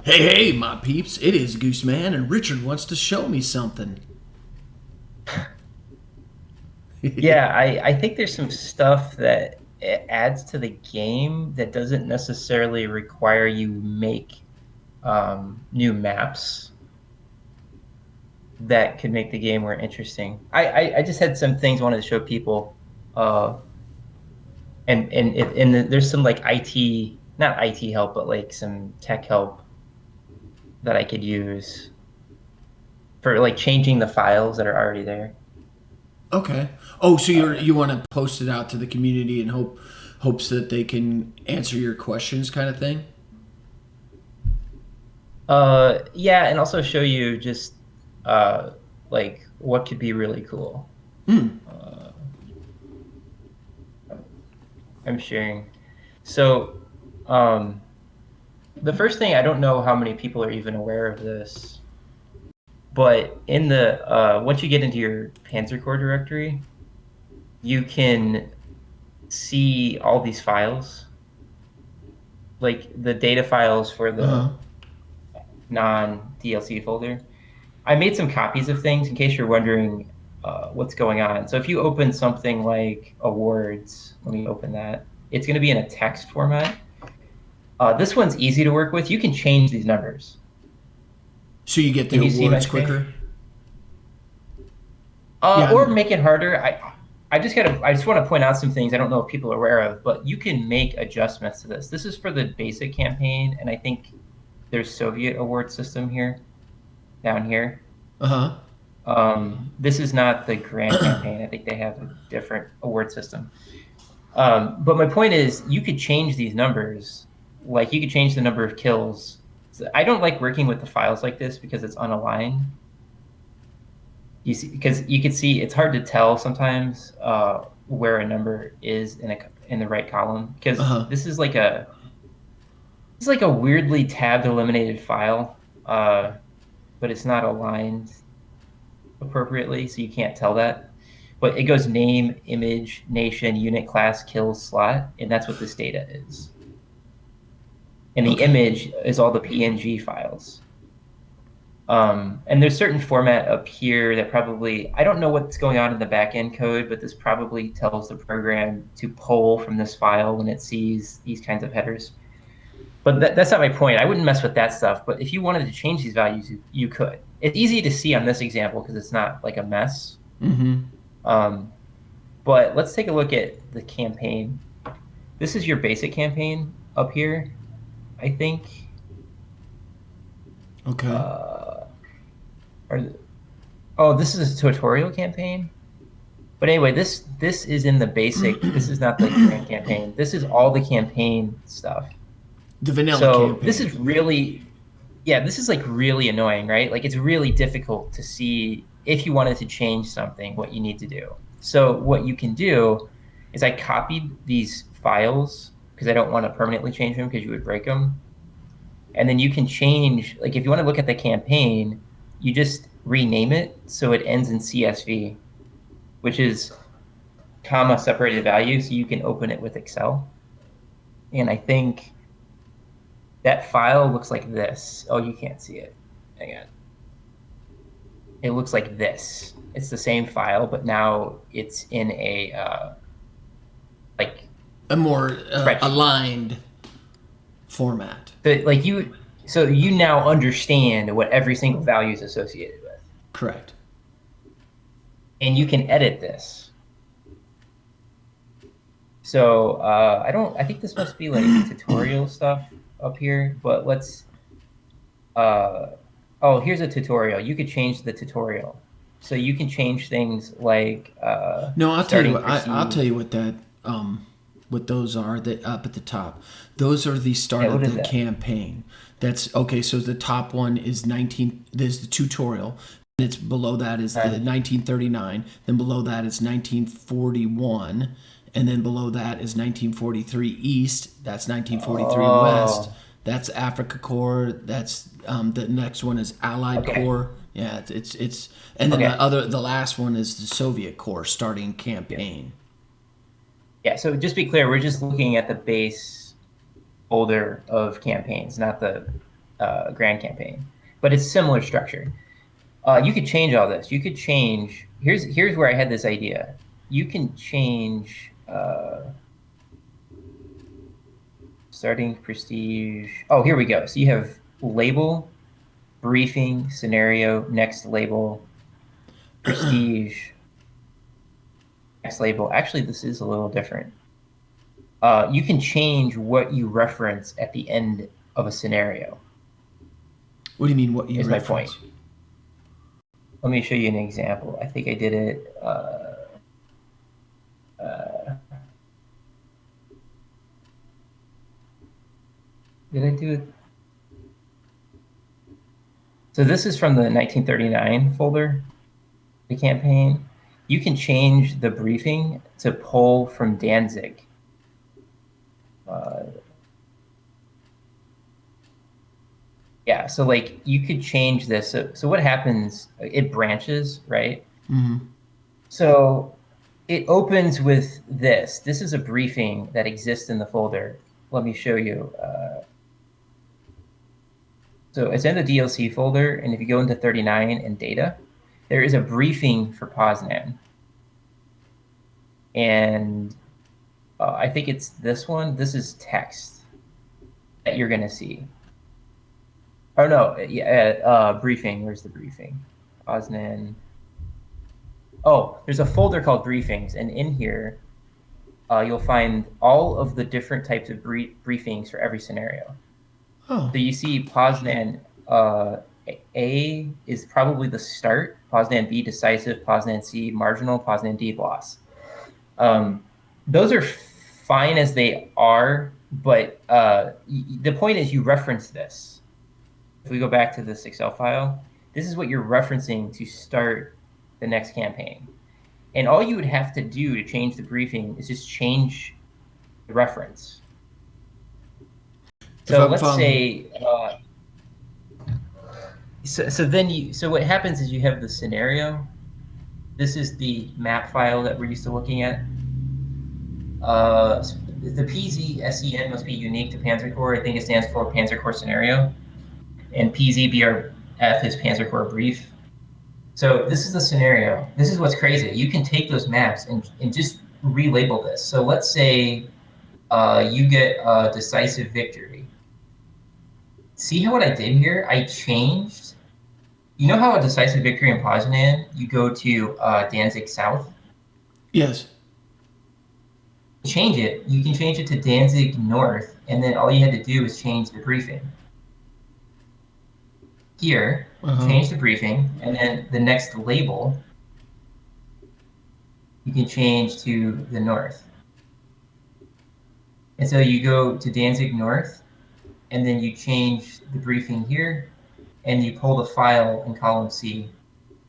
Hey, hey, my peeps, it is Gooseman, and Richard wants to show me something. Yeah, I think there's some stuff that it adds to the game that doesn't necessarily require you make new maps that could make the game more interesting. I just had some things I wanted to show people, uh, there's some like IT, not IT help, but like some tech help that I could use for like changing the files that are already there. Okay. Oh, so Uh, you want to post it out to the community and hopes that they can answer your questions, kind of thing. yeah, and also show you just uh, like what could be really cool. Uh, I'm sharing. So, um, the first thing, I don't know how many people are even aware of this, but in the once you get into your Panzer core directory, you can see all these files, like the data files for Uh huh. the non-DLC folder. I made some copies of things in case you're wondering what's going on. So if you open something like awards, let me open that. It's going to be in a text format. This one's easy to work with. You can change these numbers. So you get the Can you see my awards screen? quicker. Yeah. Or make it harder. I just want to point out some things I don't know if people are aware of, but you can make adjustments to this. This is for the basic campaign, and I think there's Soviet award system here down here. Uh This is not the grand huh. campaign. I think they have a different award system. But my point is, you could change these numbers. Like you could change the number of kills. So I don't like working with the files like this because it's unaligned. You see, because you can see it's hard to tell sometimes where a number is in the right column Uh because huh. this is like a weirdly tabbed eliminated file, but it's not aligned appropriately, so you can't tell that. But it goes name, image, nation, unit, class, kills, slot, and that's what this data is. And the Okay. image is all the PNG files. And there's certain format up here that probably, I don't know what's going on in the backend code, but this probably tells the program to pull from this file when it sees these kinds of headers. But that's not my point. I wouldn't mess with that stuff. But if you wanted to change these values, you could. It's easy to see on this example because it's not like a mess. Mm-hmm. Um, but let's take a look at the campaign. This is your basic campaign up here, I think. Okay. Uh, or, oh, this is a tutorial campaign. But anyway, this is in the basic. This is not the grand campaign. This is all the campaign stuff. The vanilla So this campaign. is really, yeah, this is like really annoying, right? Like it's really difficult to see if you wanted to change something, what you need to do. So what you can do is I copied these files because I don't want to permanently change them because you would break them. And then you can change, like if you want to look at the campaign, you just rename it so it ends in CSV, which is comma separated value, so you can open it with Excel. And I think that file looks like this. Oh, you can't see it. Hang on. It looks like this. It's the same file, but now it's in a like A more spreadsheet. aligned format. Like so you now understand what every single value is associated with, Correct. and you can edit this. So I don't. I think this must be like tutorial stuff up here, but let's. Uh, oh, here's a tutorial. You could change the tutorial, so you can change things like No, I'll tell you starting what. I'll tell proceed. you what those are. That up at the top, those are the Yeah, start of what is the that? campaign. That's okay. So the top one is 19. There's the tutorial. And it's below that is the Uh, 1939. Then below that is 1941, and then below that is 1943 East. That's 1943 West. oh, That's Africa Corps. That's the next one is Allied okay, Corps. Yeah, it's and then okay. the last one is the Soviet Corps starting Yeah, campaign. yeah. So just be clear, we're just looking at the base folder of campaigns, not the grand campaign, but it's similar structure. You could change all this. You could change. Here's where I had this idea. You can change starting prestige. Oh, here we go. So you have label, briefing, scenario, next label, prestige, next label. Actually, this is a little different. You can change what you reference at the end of a scenario, What do you mean? What you is my point. reference? Let me show you an example. I think I did it. Did I do it? So this is from the 1939 folder, the campaign. You can change the briefing to pull from Danzig. Yeah, so like you could change this. So what happens? It branches, right? Mm-hmm. So it opens with this. This is a briefing that exists in the folder. Let me show you. So it's in the DLC folder, and if you go into 39 and data, there is a briefing for Poznan. And I think it's this one. This is text that you're going to see. Oh, no, yeah, briefing. Where's the briefing? Poznan. Oh, there's a folder called briefings, and in here, you'll find all of the different types of briefings for every scenario. Oh. So you see Poznan A is probably the start, Poznan B decisive, Poznan C marginal, Poznan D loss. Those are fine as they are, but the point is you reference this. If we go back to this Excel file, this is what you're referencing to start the next campaign. And all you would have to do to change the briefing is just change the reference. If So I'm let's following. say, so what happens is you have the scenario. This is the map file that we're used to looking at. The PZSEN must be unique to Panzer Corps. I think it stands for Panzer Corps Scenario. And PZBRF is Panzer Corps Brief. So this is the scenario. This is what's crazy. You can take those maps and just relabel this. So let's say you get a decisive victory. See how what I did here? I changed. You know how a decisive victory in Poznan, you go to Danzig South? Yes. Change it. You can change it to Danzig North, and then all you had to do is change the briefing. Here, Uh-huh. change the briefing, and then the next label, you can change to the north. And so you go to Danzig North, and then you change the briefing here, and you pull the file in column C.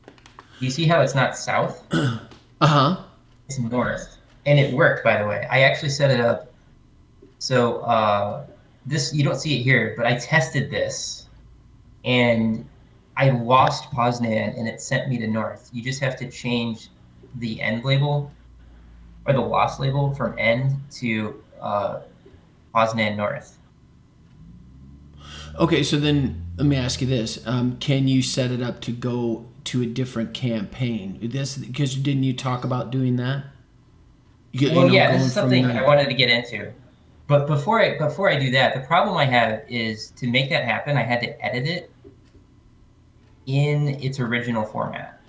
Do you see how it's not south? Uh-huh. It's north. And it worked, by the way. I actually set it up. So this, you don't see it here, but I tested this, and I lost Poznan, and it sent me to north. You just have to change the end label or the loss label from end to Poznan North. Okay, so then let me ask you this: can you set it up to go to a different campaign? This because didn't you talk about doing that? You Well, know, yeah, this going is from something I nine. wanted to get into. But before I do that, the problem I have is to make that happen, I had to edit it in its original format.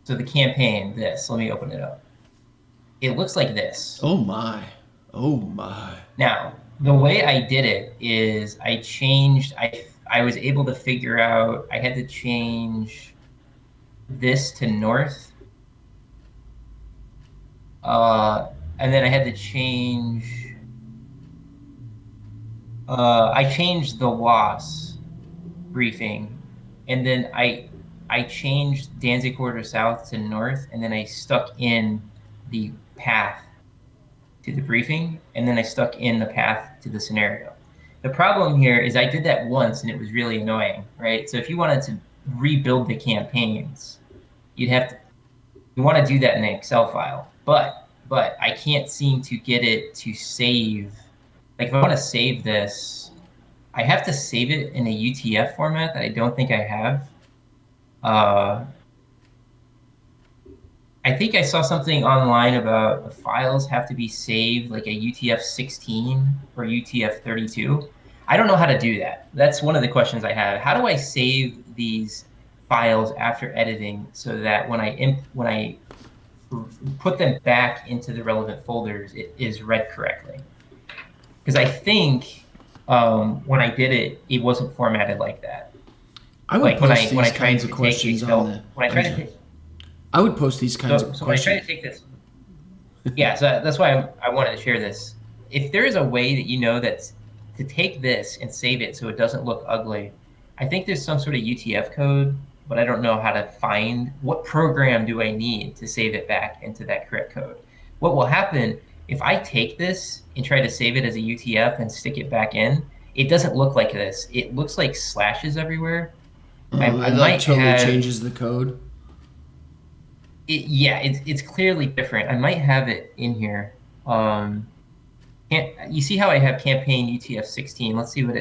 So the campaign, this, let me open it up. It looks like this. Oh my. Oh my. Now, the way I did it is I changed, I was able to figure out, I had to change this to north. And then I had to change, I changed the loss briefing. And then I changed Danzig Quarter South to north, and then I stuck in the path to the briefing, and then I stuck in the path to the scenario. The problem here is I did that once and it was really annoying, right? So if you wanted to rebuild the campaigns, you'd have to, you want to do that in an Excel file, but I can't seem to get it to save. Like if I want to save this, I have to save it in a UTF format that I don't think I have. Uh, I think I saw something online about the files have to be saved like a UTF-16 or UTF-32. I don't know how to do that. That's one of the questions I have. How do I save these files after editing so that when I put them back into the relevant folders, it is read correctly? Because I think when I did it, it wasn't formatted like that. I would Like post when I these tried kinds of to take the questions on the. Excel, when I I'm tried to sorry. take I would post these kinds of when I try questions. to take this, yeah, so that's why I wanted to share this. If there is a way that you know that's to take this and save it so it doesn't look ugly, I think there's some sort of UTF code, but I don't know how to find what program do I need to save it back into that correct code. What will happen if I take this and try to save it as a UTF and stick it back in, it doesn't look like this. It looks like slashes everywhere. Oh, I it like might totally have changes the code. yeah, it's clearly different. I might have it in here. You see how I have campaign UTF-16? Let's see what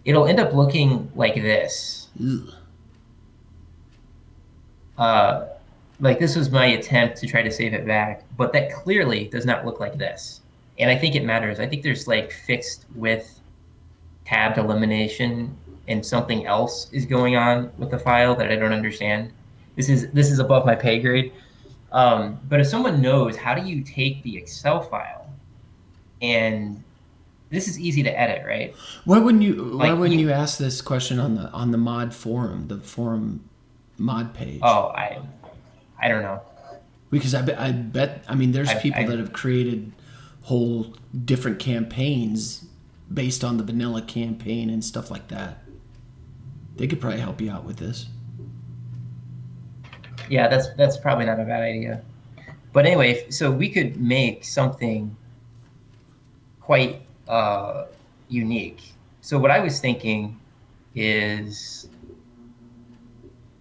it'll end up looking like this. Ugh. Uh, like this was my attempt to try to save it back, but that clearly does not look like this. And I think it matters. I think there's like fixed width tabbed elimination and something else is going on with the file that I don't understand. This is above my pay grade. But if someone knows, how do you take the Excel file and this is easy to edit, right? Why wouldn't you? Why Like wouldn't you, you ask this question on the mod forum, the forum mod page? oh, I don't know. Because I bet. I mean, there's people that I have created whole different campaigns based on the vanilla campaign and stuff like that. They could probably help you out with this. yeah, that's probably not a bad idea. But anyway, so we could make something quite unique. So what I was thinking is,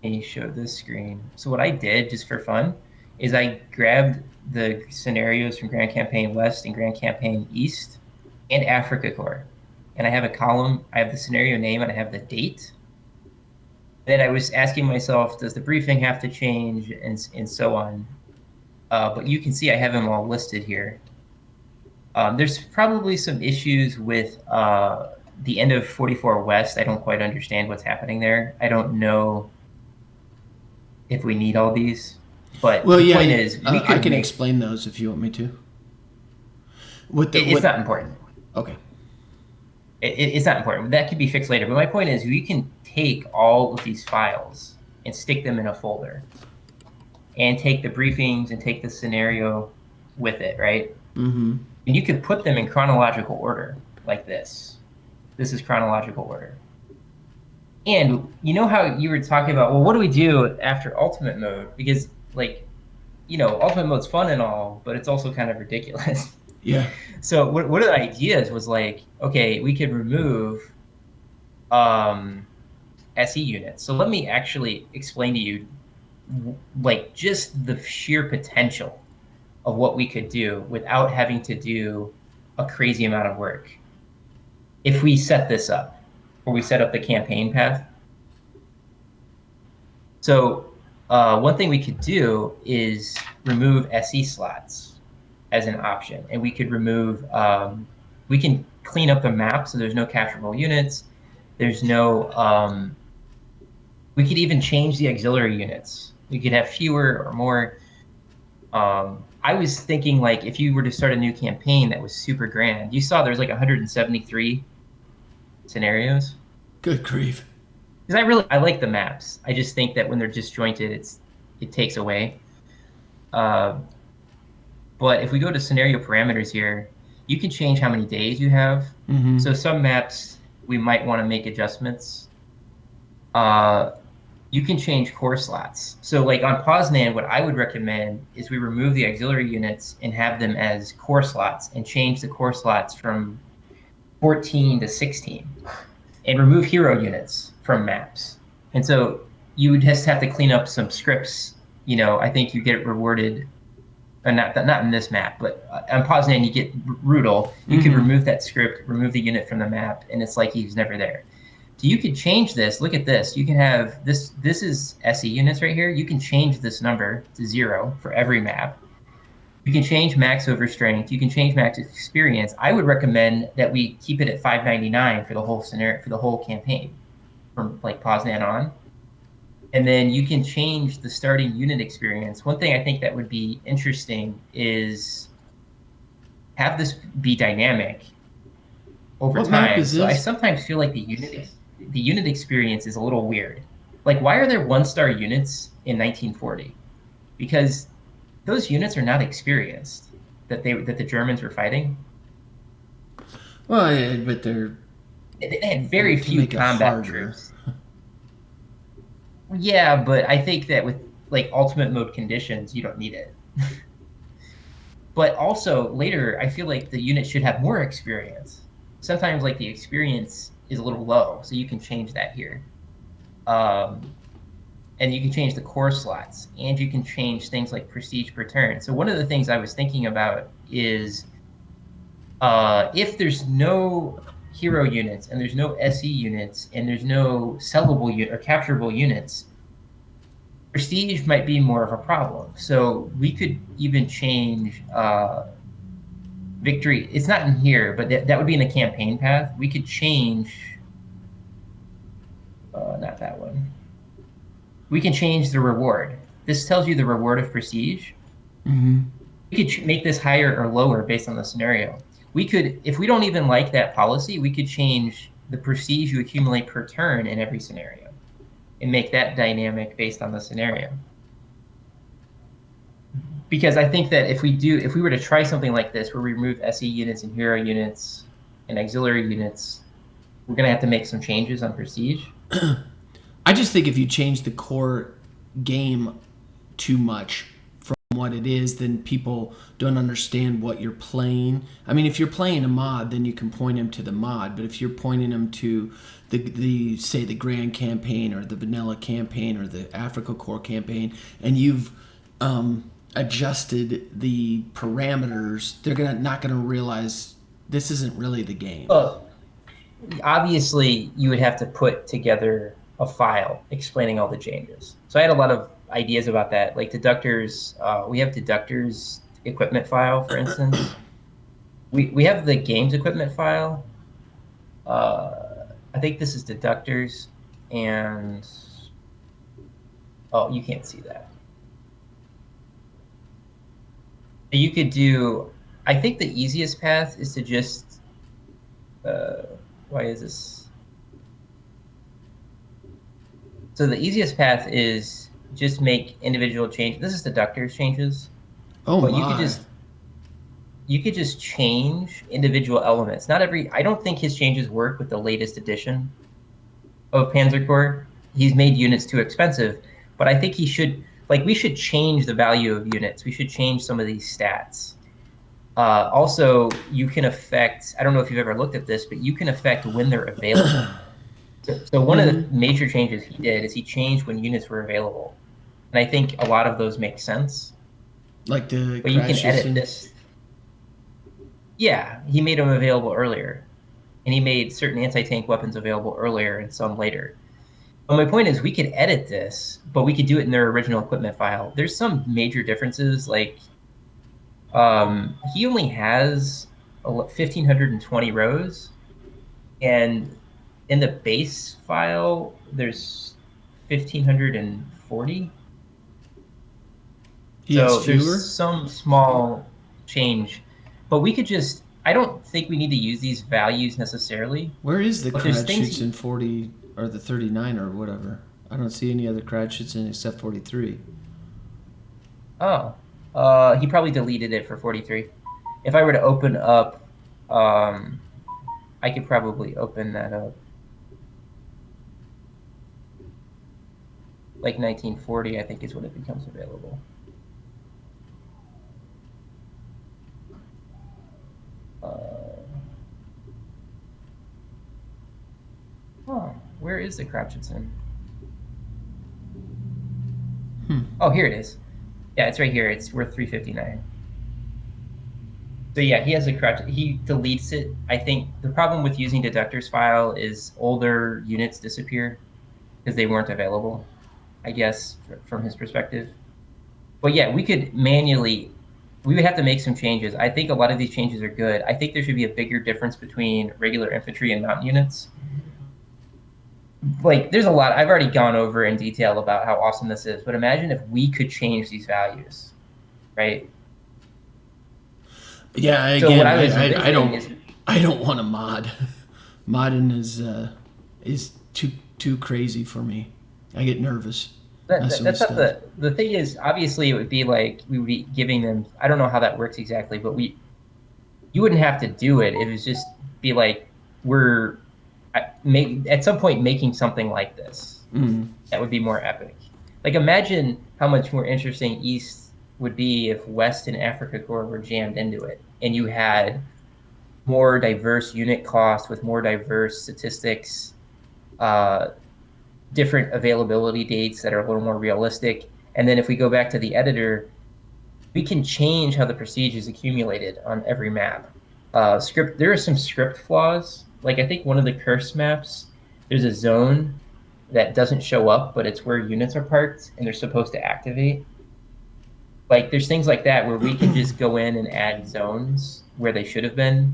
let me show this screen. So what I did just for fun is I grabbed the scenarios from Grand Campaign West and Grand Campaign East and Africa Corps. And I have a column, I have the scenario name and I have the date. Then I was asking myself, does the briefing have to change and so on? But you can see I have them all listed here. There's probably some issues with the end of 44 West. I don't quite understand what's happening there. I don't know if we need all these. But Well, the point yeah, is, we I could can make explain those if you want me to. What the it's what? not important. Okay. It's not important. That could be fixed later. But my point is, we can take all of these files and stick them in a folder and take the briefings and take the scenario with it, right? Mm-hmm. And you could put them in chronological order like this. This is chronological order. And you know how you were talking about, well, what do we do after ultimate mode? Because, like, ultimate mode's fun and all, but it's also kind of ridiculous. Yeah. So one of the ideas was like, okay, we could remove um, SE units. So let me actually explain to you, like, just the sheer potential of what we could do without having to do a crazy amount of work. If we set this up, or we set up the campaign path. So one thing we could do is remove SE slots as an option, and we could remove. We can clean up the map so there's no capturable units. There's no. We could even change the auxiliary units. We could have fewer or more. I was thinking like if you were to start a new campaign that was super grand, you saw there's like 173 scenarios. Good grief. Because I like the maps. I just think that when they're disjointed, it takes away. Uh, but if we go to scenario parameters here, you can change how many days you have. Mm-hmm. So some maps we might want to make adjustments. Uh, you can change core slots. So like on Poznan, what I would recommend is we remove the auxiliary units and have them as core slots and change the core slots from 14 to 16 and remove hero units from maps. And so you would just have to clean up some scripts. I think you get rewarded not in this map, but on Poznan you get Rudel. You could Mm-hmm. remove that script, remove the unit from the map, and it's like he's never there. So you could change this. Look at this. You can have this. This is SE units right here. You can change this number to 0 for every map. You can change max over strength. You can change max experience. I would recommend that we keep it at 599 for the whole scenario, for the whole campaign, from like Poznan on. And then you can change the starting unit experience. One thing I think that would be interesting is have this be dynamic over What map time. is So I this? sometimes feel like the unit experience is a little weird. Like, why are there 1-star units in 1940? Because those units are not experienced that the Germans were fighting. Well, yeah, but they're They had very to few make it combat harder. troops. Yeah, but I think that with like ultimate mode conditions, you don't need it. But also later, I feel like the unit should have more experience. Sometimes like the experience is a little low, so you can change that here. Um, and you can change the core slots, and you can change things like prestige per turn. So one of the things I was thinking about is if there's no hero units and there's no SE units and there's no sellable or capturable units, prestige might be more of a problem. So we could even change victory. It's not in here, but that would be in the campaign path. We could change, not that one. We can change the reward. This tells you the reward of prestige. Mm-hmm. We could make this higher or lower based on the scenario. We could, if we don't even like that policy, we could change the prestige you accumulate per turn in every scenario and make that dynamic based on the scenario. Because I think that if we were to try something like this, where we remove SE units and hero units and auxiliary units, we're going to have to make some changes on prestige. I just think if you change the core game too much from what it is, then people don't understand what you're playing. I mean, if you're playing a mod, then you can point them to the mod. But if you're pointing them to the say the Grand Campaign or the Vanilla Campaign or the Africa Core Campaign, and you've adjusted the parameters, they're not gonna realize this isn't really the game. Well, obviously, you would have to put together a file explaining all the changes. So I had a lot of ideas about that, like deductors. We have deductors equipment file, for instance. We have the games equipment file. I think this is deductors, and oh, you can't see that. You could do. I think the easiest path is to just. Why is this? So the easiest path is just make individual changes. This is deductors changes, Oh but my. you could just change individual elements. Not every. I don't think his changes work with the latest edition of Panzer Corps. He's made units too expensive, but I think he should. Like we should change the value of units. We should change some of these stats. Also, you can affect. I don't know if you've ever looked at this, but you can affect when they're available. So one of the Mm-hmm. major changes he did is he changed when units were available. And I think a lot of those make sense. Like the But you can crash edit system. this. Yeah, he made them available earlier. And he made certain anti-tank weapons available earlier and some later. But my point is we could edit this, but we could do it in their original equipment file. There's some major differences, like he only has 1,520 rows, and in the base file, there's 1,540. He has So there's fewer. some small change, but we could just, I don't think we need to use these values necessarily, Where is the but there's crowd things, shoots in 40 or the 39 or whatever? I don't see any other crowd shoots in except 43. oh, he probably deleted it for 43. If I were to open up, um, I could probably open that up. Like 1940, I think is when it becomes available. Uh, oh, where is the Crouchetson? Hmm. Oh, here it is. Yeah, it's right here. It's worth 359. So yeah, he has a correct. He deletes it. I think the problem with using deductors file is older units disappear because they weren't available, I guess, from his perspective. But yeah, we could manually, we would have to make some changes. I think a lot of these changes are good. I think there should be a bigger difference between regular infantry and mountain units. Like, there's a lot, I've already gone over in detail about how awesome this is, but imagine if we could change these values, right? Yeah, So what again, I was envisioning is I don't want a mod. Modding is too crazy for me. I get nervous messing with that's not stuff. the thing is, obviously it would be like we would be giving them, I don't know how that works exactly, but you wouldn't have to do it. It was just be like we're at some point making something like this. That would be more epic. Like, imagine how much more interesting East would be if West and Africa Corps were jammed into it, and you had more diverse unit cost with more diverse statistics, uh, different availability dates that are a little more realistic. And then if we go back to the editor, we can change how the prestige is accumulated on every map. There are some script flaws. Like, I think one of the curse maps, there's a zone that doesn't show up, but it's where units are parked and they're supposed to activate. Like, there's things like that where we can just go in and add zones where they should have been.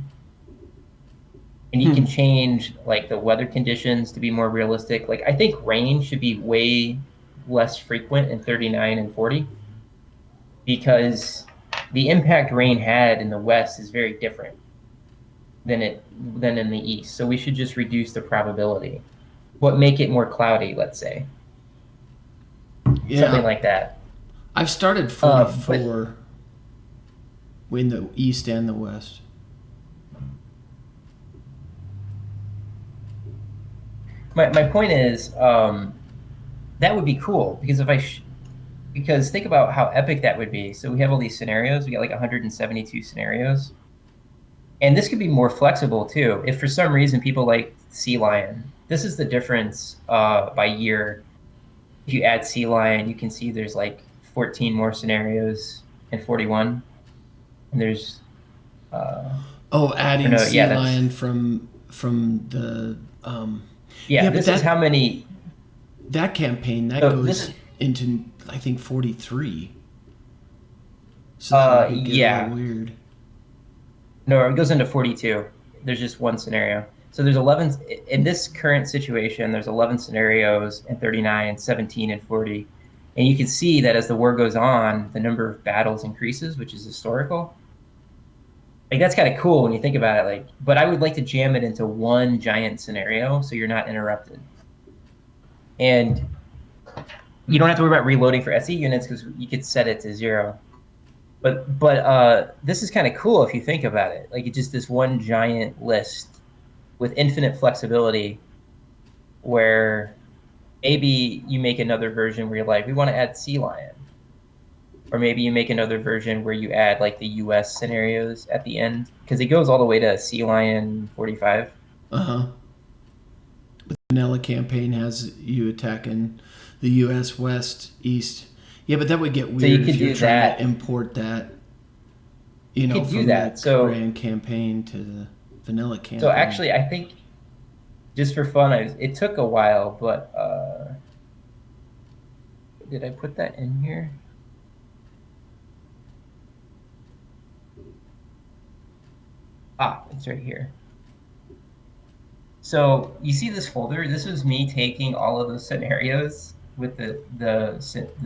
And you can change like the weather conditions to be more realistic. Like, I think rain should be way less frequent in 39 and 40 because the impact rain had in the West is very different than in the East. So we should just reduce the probability. What make it more cloudy, let's say. Something Yeah, like that. I've started But 44 in the east and the west. my point is, that would be cool because because think about how epic that would be. So we have all these scenarios. We got like 172 scenarios. And this could be more flexible too. If for some reason people like Sea Lion, this is the difference by year. If you add Sea Lion, you can see there's like 14 more scenarios in 41. And there's, Oh, or adding no, sea yeah, lion from the yeah, yeah, but this is how many. that campaign that So this is, goes into I think 43. So that would get a little yeah, weird. no, it goes into 42. There's just one scenario. So there's 11 in this current situation. There's 11 scenarios and 39, 17, and 40. And you can see that as the war goes on, the number of battles increases, which is historical. Like, that's kind of cool when you think about it. Like, but I would like to jam it into one giant scenario so you're not interrupted. And you don't have to worry about reloading for SE units because you could set it to 0. But this is kind of cool if you think about it. Like, it's just this one giant list with infinite flexibility where maybe you make another version where you're like, we want to add Sea Lion. Or maybe you make another version where you add like the US scenarios at the end because it goes all the way to Sea Lion 45. Uh huh. Vanilla campaign has you attacking the U.S. West East. Yeah, but that would get So you weird if could you're do trying to that. import that, You could do from the that. So grand campaign to the vanilla so campaign. actually, I think just for fun, it took a while, but did I put that in here? Ah, it's right here. So you see this folder? This was me taking all of the scenarios with the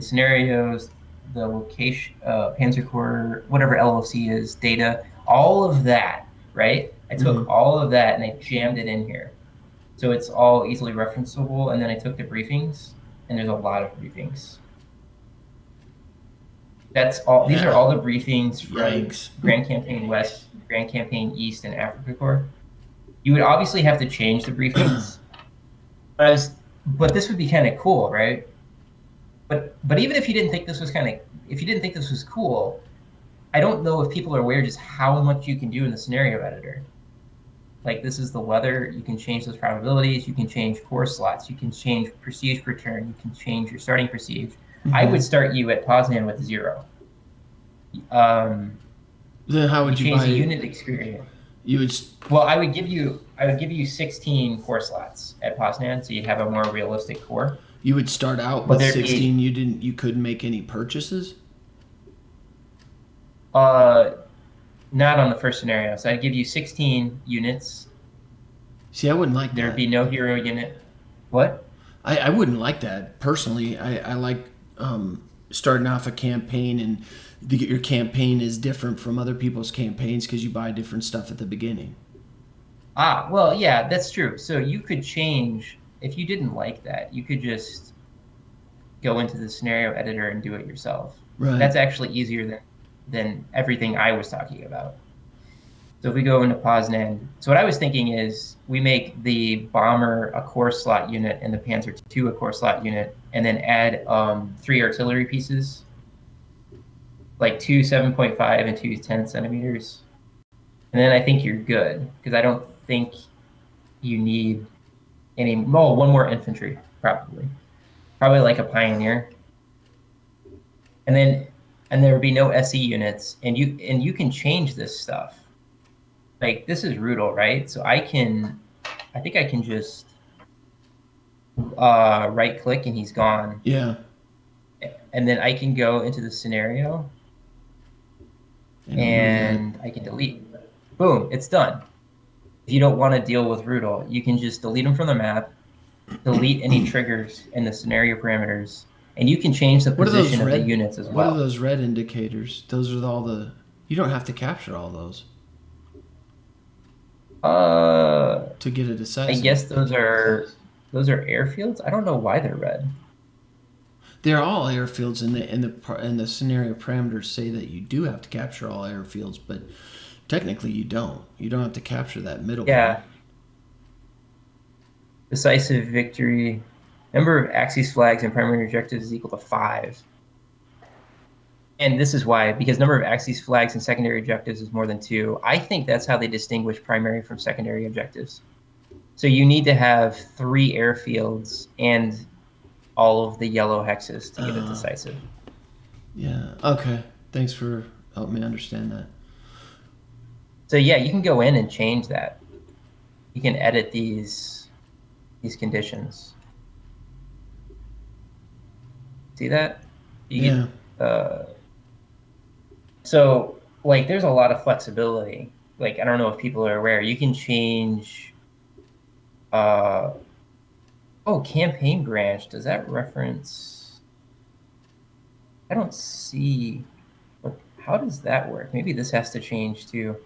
scenarios, the location, Panzer Corps, whatever LLC is, data, all of that, right? I took all of that and I jammed it in here. So it's all easily referenceable. And then I took the briefings, and there's a lot of briefings. That's all. These are Yeah. all the briefings from Yikes. Grand Campaign West, Grand Campaign East, and Africa Corps. You would obviously have to change the briefings, but this would be kind of cool, right? But even if you didn't think this was if you didn't think this was cool, I don't know if people are aware just how much you can do in the scenario editor. Like, this is the weather. You can change those probabilities. You can change core slots. You can change prestige per turn. You can change your starting prestige. I would start you at Poznan with 0. Then how You would you change buy the it? unit experience. You would Well, I would give you 16 core slots at Poznan, so you'd have a more realistic core. you would start out But with there'd be 16. You couldn't make any purchases. uh not on the first scenario. So I'd give you 16 units. See, I wouldn't like There'd that. be no hero unit. What? I wouldn't like that personally. I like starting off a campaign and your campaign is different from other people's campaigns because you buy different stuff at the beginning. Ah, well, yeah, that's true. So you could change if you didn't like that. You could just go into the scenario editor and do it yourself. Right. That's actually easier than everything I was talking about. So if we go into Poznan, so what I was thinking is we make the bomber a core slot unit and the Panzer II a core slot unit, and then add 3 artillery pieces, like two 7.5 and two 10 centimeters. And then I think you're good because I don't think you need one more infantry, probably like a pioneer. And there would be no SE units, and you can change this stuff. Like this is Rudel, right? So I think I can just right click and he's gone. Yeah. And then I can go into the scenario And remove that. and I can delete. Boom, it's done. If you don't want to deal with Rudel, you can just delete them from the map, delete any triggers in the scenario parameters, and you can change the What are those position of the red? units as What are well. those red indicators? Those are all the. You don't have to capture all those Uh, to get a I decisive. guess those are airfields. I don't know why they're red. They're all airfields, and the scenario parameters say that you do have to capture all airfields, but technically you don't. You don't have to capture that middle one. Yeah, decisive victory. Number of axis flags and primary objectives is equal to 5. And this is why, because number of axis flags and secondary objectives is more than 2. I think that's how they distinguish primary from secondary objectives. So you need to have 3 airfields and all of the yellow hexes to get it decisive. Yeah. Okay. Thanks for helping me understand that. So yeah, you can go in and change that. You can edit these conditions. See that? Yeah. So like there's a lot of flexibility. Like I don't know if people are aware. You can change campaign branch. Does that reference? I don't see how does that work? Maybe this has to change too.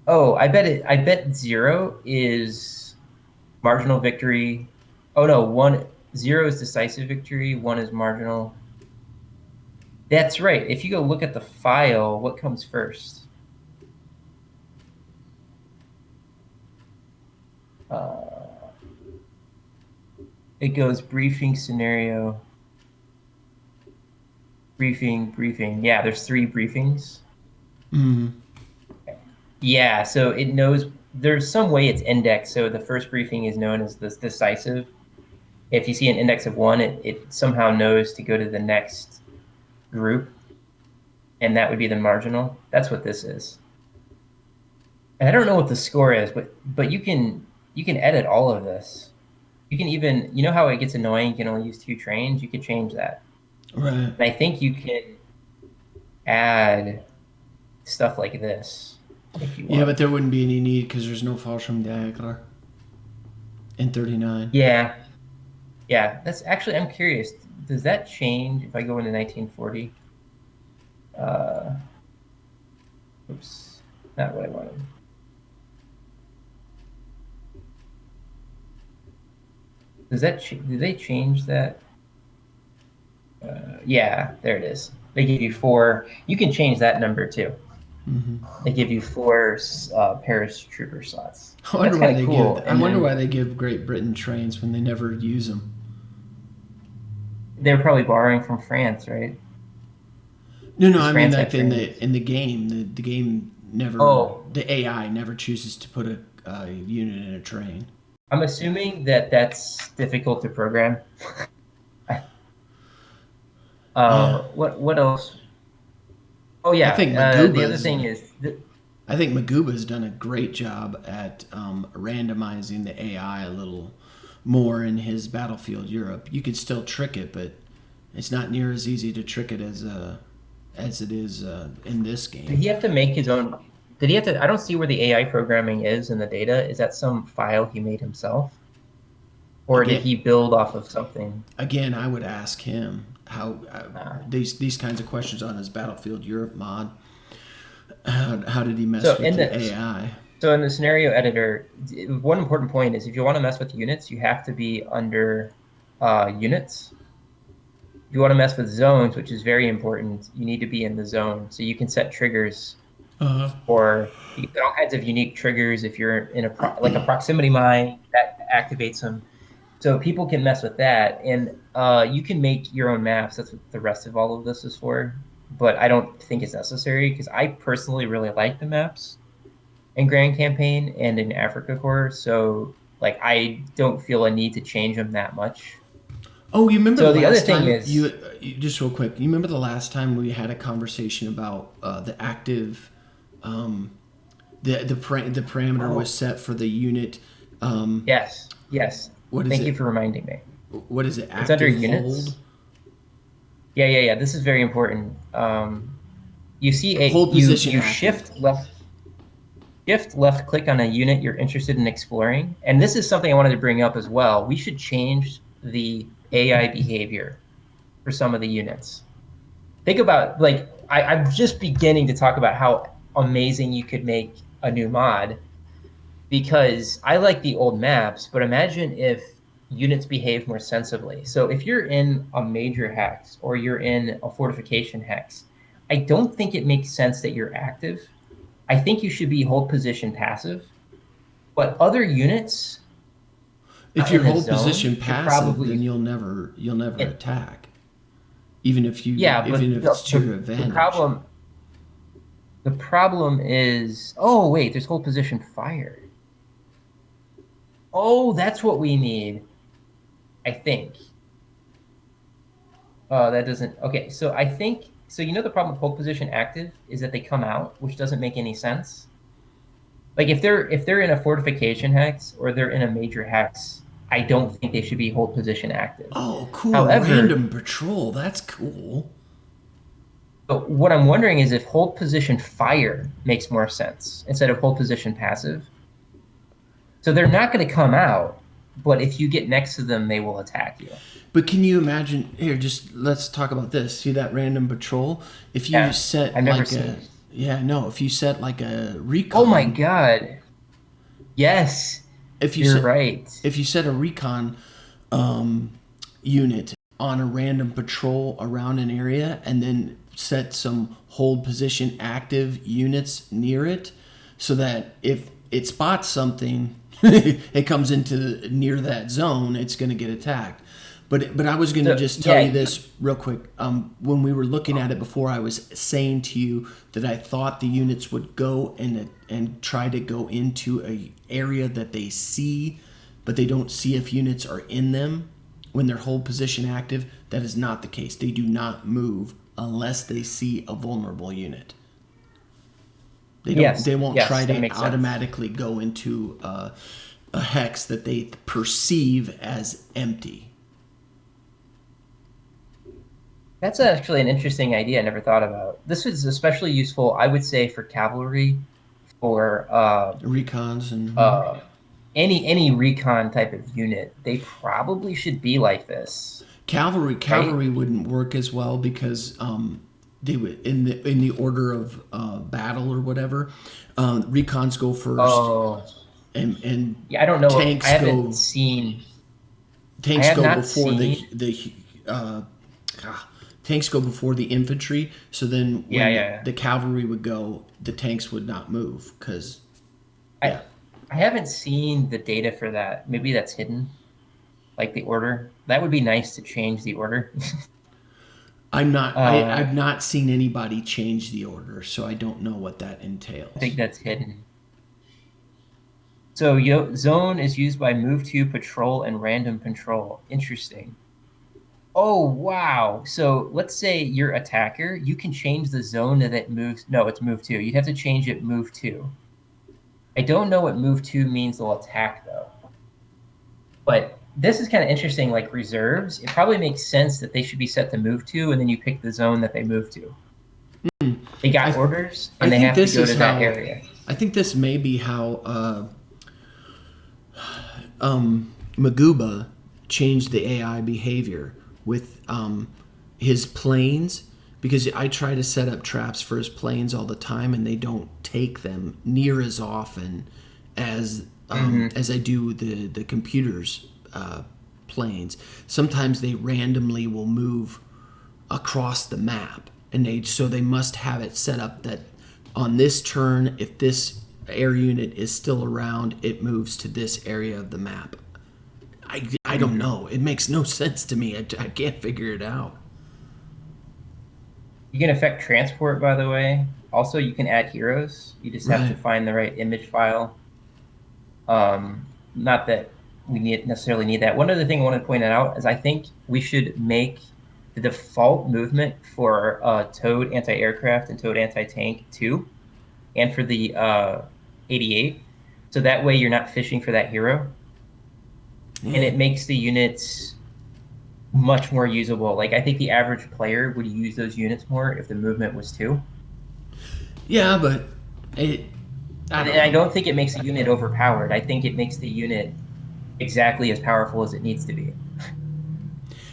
Oh, I bet 0 is marginal victory. Oh no, 0 is decisive victory, 1 is marginal. That's right. If you go look at the file, what comes first? It goes briefing, scenario, briefing. Yeah, there's 3 briefings. Yeah, so it knows there's some way it's indexed. So the first briefing is known as this decisive. If you see an index of 1, it somehow knows to go to the next group, and that would be the marginal. That's what this is. And I don't know what the score is, but you can edit all of this. You can even, you know how it gets annoying, you can only use 2 trains? You could change that. Right. And I think you can add stuff like this if you want. Yeah, but there wouldn't be any need because there's no Fallschirmjäger in 39. Yeah. Yeah, that's actually, I'm curious. Does that change if I go into 1940? Oops, not what I wanted. Did they change that? Yeah, there it is. They give you 4. You can change that number too. They give you 4 paratrooper slots. I wonder That's why kind they of cool. give. I wonder why they give Great Britain trains when they never use them. They're probably borrowing from France, right? No, Does I mean France like have in trains? the game, the game never, Oh, the AI never chooses to put a unit in a train. I'm assuming that that's difficult to program. Yeah, What else? Oh I yeah, think the other Maguba's thing is I think Maguba's done a great job at randomizing the AI a little more in his Battlefield Europe. You could still trick it, but it's not near as easy to trick it as it is in this did game. he have to make his own? Did he have to? I don't see where the AI programming is in the data. Is that some file he made himself, or did Again, he build off of something? again, I would ask him how Uh, these kinds of questions on his Battlefield Europe mod. How did he so mess with in the the AI? so in the scenario editor, one important point is if you want to mess with units, you have to be under units. If you want to mess with zones, which is very important, you need to be in the zone. So you can set triggers, Uh, or you can put all kinds of unique triggers if you're in like a proximity mine that activates them. So people can mess with that, and you can make your own maps. That's what the rest of all of this is for. But I don't think it's necessary because I personally really like the maps in Grand Campaign and in Africa Corps. So like I don't feel a need to change them that much. oh, you remember the So the other last thing time is, just real quick? You remember the last time we had a conversation about the active the parameter was oh set for the unit. Um, yes, yes. what is Thank you it? for reminding me. What is it? It's under Active hold. units. Yeah, yeah, yeah. This is very important. You see a Hold position you active. shift left click on a unit you're interested in exploring. And this is something I wanted to bring up as well. We should change the AI behavior for some of the units. Think about like I'm just beginning to talk about how amazing you could make a new mod because I like the old maps, but imagine if units behave more sensibly. So if you're in a major hex or you're in a fortification hex, I don't think it makes sense that you're active. I think you should be hold position passive. But other units If you're in the hold position zone should passive, then probably. you'll never It, attack, even if yeah, even but if it's to your the advantage. problem is. Oh wait, there's hold position fire. Oh, that's what we need. I think. That doesn't. Okay, so I think so. You know the problem with hold position active is that they come out, which doesn't make any sense. Like if they're in a fortification hex or they're in a major hex, I don't think they should be hold position active. Oh, cool! However, Random patrol. That's cool. but what I'm wondering is if hold position fire makes more sense instead of hold position passive. So they're not going to come out, but if you get next to them, they will attack you. But can you imagine? Here, just let's talk about this. See that random patrol? If you Yeah, set I've never like seen a it. yeah, no, if you set like a Oh my recon, God. Yes, if you you're set right. if you set a recon um, unit on a random patrol around an area and then set some hold position active units near it so that if it spots something it comes into near that zone, it's going to get attacked. But I was going to So just tell you yeah, this real quick. When we were looking at it before, I was saying to you that I thought the units would go and try to go into a area that they see, but they don't see if units are in them when their hold position active. That is not the case. They do not move unless they see a vulnerable unit. They don't. yes, They won't try yes, that to makes sense. automatically go into a hex that they perceive as empty. That's actually an interesting idea I never thought about. This is especially useful, I would say, for cavalry, for Recons and uh, any recon type of unit. They probably should be like this, cavalry. right? Cavalry wouldn't work as well because they would in the order of battle or whatever. Recons go first, Oh, and yeah, I don't know. tanks go I tanks have go not before seen. uh, tanks go before the infantry. So then Yeah, when yeah, the cavalry would go, the tanks would not move because yeah. yeah. I haven't seen the data for that. Maybe that's hidden, like the order. That would be nice to change the order. I've uh, not seen anybody change the order, so I don't know what that I think entails. that's hidden. So zone is used by move to patrol and random control. Interesting. Oh, wow. So let's say your attacker, you can change the zone that it moves. No, it's move two. You'd have to change it move two. I don't know what move two means they'll attack though. But this is kind of interesting, like reserves. It probably makes sense that they should be set to move to, and then you pick the zone that they move to. They got I orders, I and they think have to this go is to that how area. I think this may be how Maguba changed the AI behavior with his planes, because I try to set up traps for his planes all the time, and they don't take them near as often as I do the computer's planes. Sometimes they randomly will move across the map, and they must have it set up that on this turn, if this air unit is still around, it moves to this area of the map. I don't know. It makes no sense to me. I can't figure it out. You can affect transport, by the way. Also, you can add heroes. You just have to Right. find the right image file. Not that we necessarily need that. One other thing I want to point out is I think we should make the default movement for towed anti-aircraft and towed anti-tank 2, and for the 88. So that way you're not fishing for that hero, and Yeah. it makes the units much more usable. Like I think the average player would use those units more if the movement was 2. Yeah, but it. I And don't I know. don't think it makes the unit overpowered. I think it makes the unit exactly as powerful as it needs to be.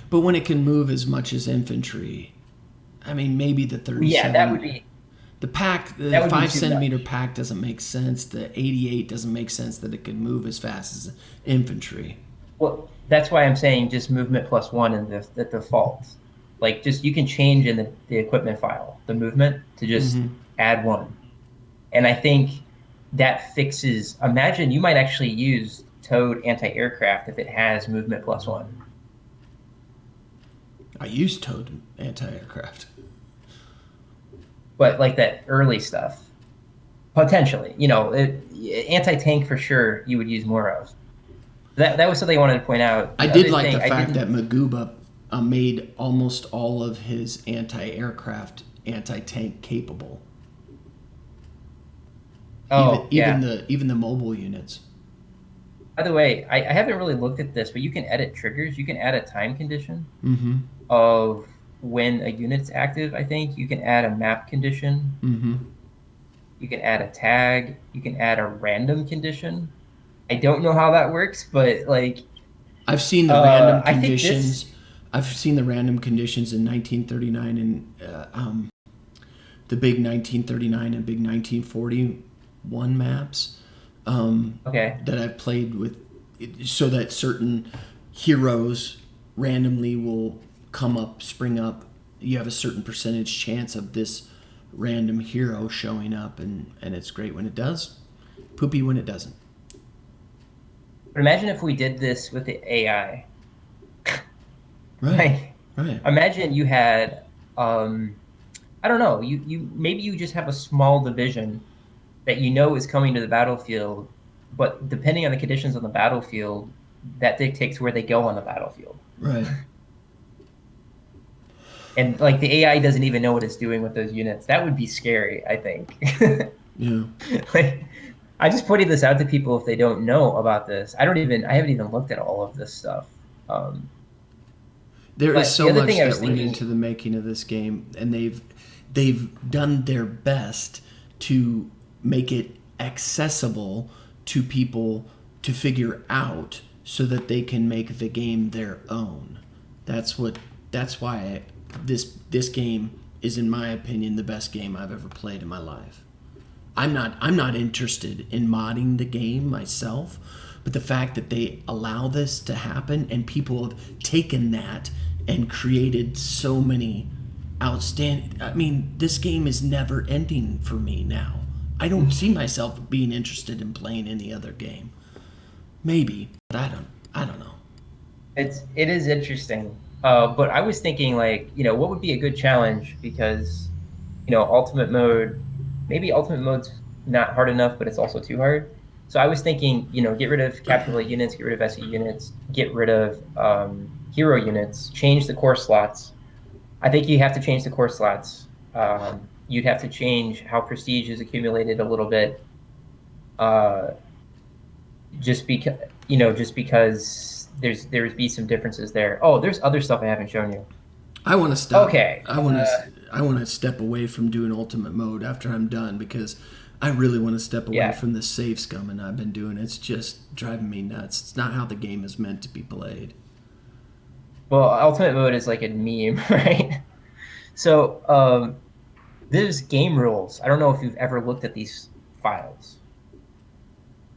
But when it can move as much as infantry, I mean, maybe the Yeah, 37, the pack, the that would be five too centimeter much. pack doesn't make sense. The 88 doesn't make sense that it could move as fast as infantry. Well, that's why I'm saying just movement plus one in the default. Like just you can change in the equipment file the movement to just add one. And I think that fixes, imagine you might actually use towed anti-aircraft if it has movement plus one. I use towed anti-aircraft. But like that early stuff, potentially, anti-tank for sure you would use more of. That was something I wanted to point out. I The did other like the thing I fact that didn't. Maguba made almost all of his anti-aircraft, anti-tank capable. Oh yeah. Even the mobile units. By the way, I haven't really looked at this, but you can edit triggers. You can add a time condition Mm-hmm. of when a unit's active, I think. You can add a map condition. Mm-hmm. You can add a tag. You can add a random condition. I don't know how that works, but like, I've seen the random I think this. conditions. I've seen the random conditions in 1939 and the big 1939 and big 1941 maps Okay. that I've played with, so that certain heroes randomly will come up, spring up. You have a certain percentage chance of this random hero showing up, and it's great when it does, poopy when it doesn't. But imagine if we did this with the AI. Right, Like, right. imagine you had, I don't know, you maybe you just have a small division that you know is coming to the battlefield, but depending on the conditions on the battlefield, that dictates where they go on the battlefield. Right. And like the AI doesn't even know what it's doing with those units. That would be scary, I think. Yeah. Like, I just pointed this out to people if they don't know about this. I haven't even looked at all of this stuff. Um, There is but the so other thing much I was that went into thinking, the making of this game, and they've done their best to make it accessible to people to figure out, so that they can make the game their own. That's why this game is, in my opinion, the best game I've ever played in my life. I'm not interested in modding the game myself, but the fact that they allow this to happen and people have taken that and created so many outstanding. I mean, this game is never ending for me now. I don't see myself being interested in playing any other game. Maybe, but I don't know. it is interesting. But I was thinking like, what would be a good challenge because, ultimate mode, maybe ultimate mode's not hard enough, but it's also too hard. So I was thinking, get rid of capital A units, get rid of SE units, get rid of hero units, change the core slots. I think you have to change the core slots. You'd have to change how prestige is accumulated a little bit, uh, just because there'd be some differences there. Oh, there's other stuff I haven't shown you. I want to stop. Okay. I want to step away from doing ultimate mode after I'm done because I really want to step away Yeah. from this save scumming I've been doing. It's just driving me nuts. It's not how the game is meant to be played. Well, ultimate mode is like a meme, right? So there's game rules. I don't know if you've ever looked at these files.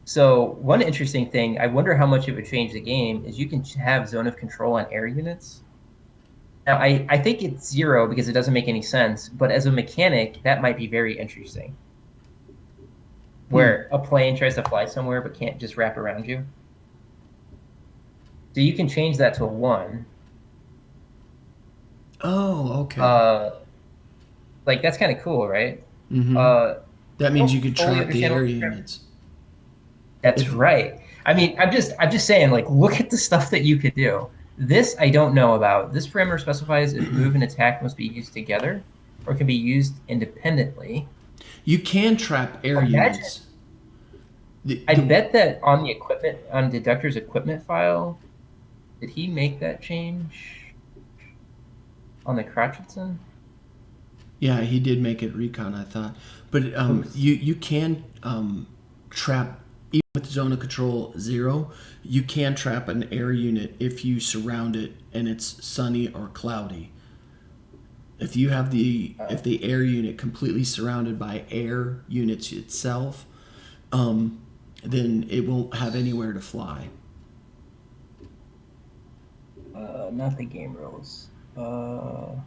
So one interesting thing, I wonder how much it would change the game, is you can have zone of control on air units. Now, I think it's 0 because it doesn't make any sense, but as a mechanic, that might be very interesting. Where a plane tries to fly somewhere but can't just wrap around you. So you can change that to a 1. Oh, okay. Like, that's kind of cool, right? That means you could fully trap the understand air what- units. That's If right. I mean, I'm just saying, like, look at the stuff that you could do. This I don't know about. This parameter specifies if move and attack must be used together or can be used independently. you can trap air Imagine- units. I bet that on the equipment, on Deductor's equipment file, did he make that change on the Crotchetson? Yeah, he did make it recon, I thought. But you can trap, even with zone of control 0, you can trap an air unit if you surround it and it's sunny or cloudy. If you have if the air unit completely surrounded by air units itself, then it won't have anywhere to fly. Not the game rules. Where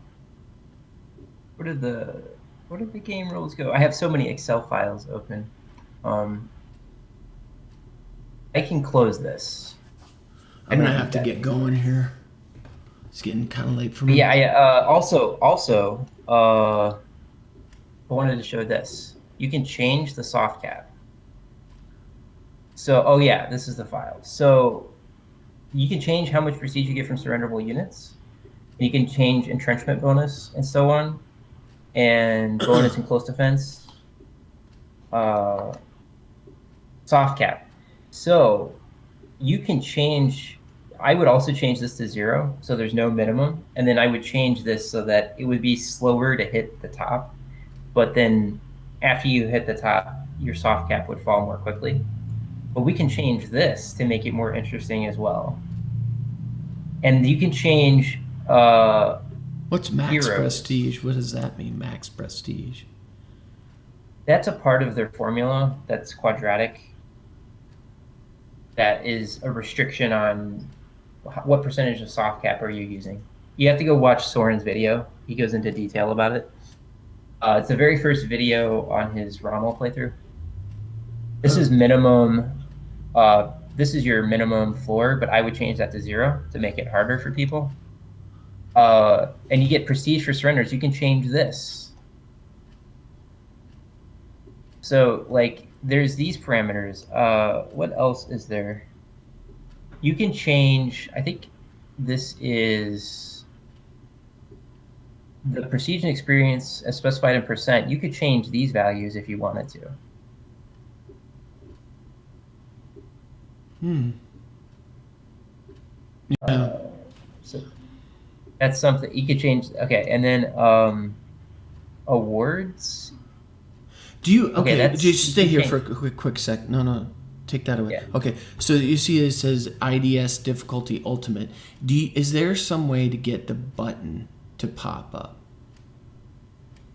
did the game rules go? I have so many Excel files open. I can close this. I'm gonna have to get going here. It's getting kind of late for But me. yeah, I also I wanted to show this. You can change the soft cap. So, oh yeah, this is the file. So you can change how much prestige you get from surrenderable units. You can change entrenchment bonus and so on, and bonus in close defense. Soft cap. So you can change. I would also change this to 0, so there's no minimum, and then I would change this so that it would be slower to hit the top, but then after you hit the top, your soft cap would fall more quickly. But we can change this to make it more interesting as well. And you can change What's max heroes. prestige? What does that mean, max prestige? That's a part of their formula that's quadratic. That is a restriction on what percentage of soft cap are you using. You have to go watch Soren's video. He goes into detail about it. It's the very first video on his Rommel playthrough. This is minimum. This is your minimum floor, but I would change that to 0 to make it harder for people. And you get prestige for surrenders. You can change this. So, like, there's these parameters. What else is there? You can change, I think this is the prestige and experience as specified in percent. You could change these values if you wanted to. Yeah. So that's something you could change. Okay, and then awards. Do you okay? that's- Just stay you here for can- a quick sec. No, take that away. Yeah. Okay, so you see it says IDS difficulty ultimate. Is there some way to get the button to pop up?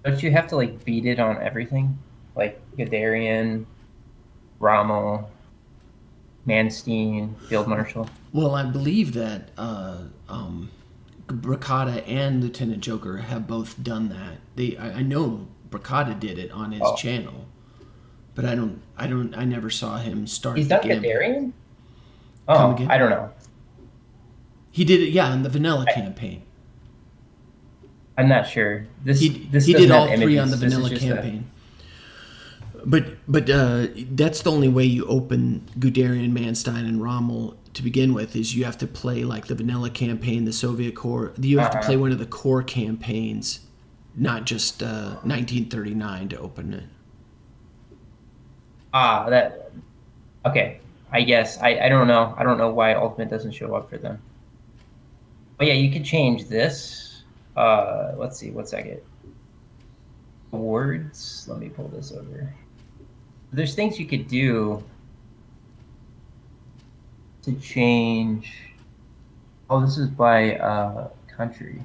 Don't you have to like beat it on everything? Like Guderian, Rommel, Manstein, Field Marshal. Well, I believe that Bracada and Lieutenant Joker have both done that. I know Bracada did it on his channel, but I never saw him start. He's the done game. Guderian? Come Oh, again? I don't know. He did it, yeah, in the vanilla campaign. I'm not sure. This He doesn't did have all three images. on the This is vanilla just campaign. But that's the only way you open Guderian, Manstein, and Rommel to begin with. Is you have to play like the vanilla campaign, the Soviet core. You have to play Uh, one of the core campaigns, not just 1939 to open it. that okay. I guess I don't know. I don't know why Ultimate doesn't show up for them. But yeah, you could change this. Let's see. What's that get? Awards. Let me pull this over. There's things you could do to change. Oh, this is by country.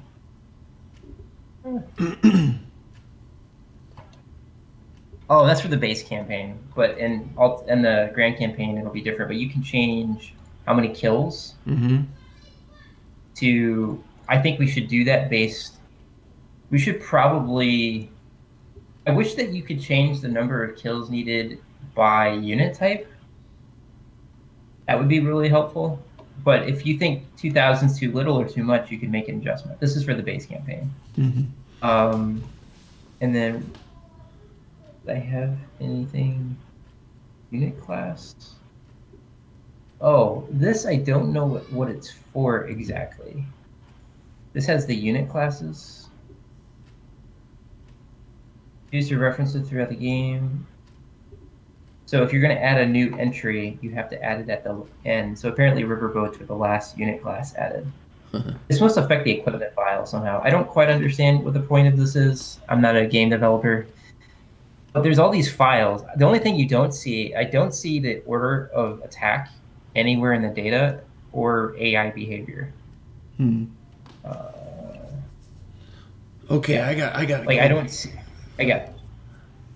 Oh, that's for the base campaign, but in the grand campaign it'll be different. But you can change how many kills Mm-hmm. to. I think we should do that based. We should probably. I wish that you could change the number of kills needed by unit type. That would be really helpful. But if you think 2,000 is too little or too much, you can make an adjustment. This is for the base campaign. Mm-hmm. Um, and then I have anything unit class. Oh, this I don't know what it's for exactly. This has the unit classes. Used to reference it throughout the game. So if you're going to add a new entry, you have to add it at the end. So apparently riverboats were the last unit class added. This must affect the equipment file somehow. I don't quite understand what the point of this is. I'm not a game developer. But there's all these files. The only thing you don't see, I don't see the order of attack anywhere in the data or AI behavior. Hmm. Uh, Okay, yeah. I got Like I don't see. I got.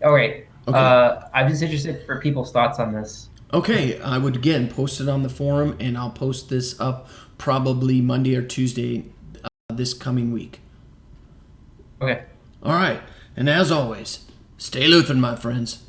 All right. Okay. I'm just interested for people's thoughts on this. Okay, I would again post it on the forum, and I'll post this up probably Monday or Tuesday this coming week. Okay. All right, and as always, stay Lutheran, my friends.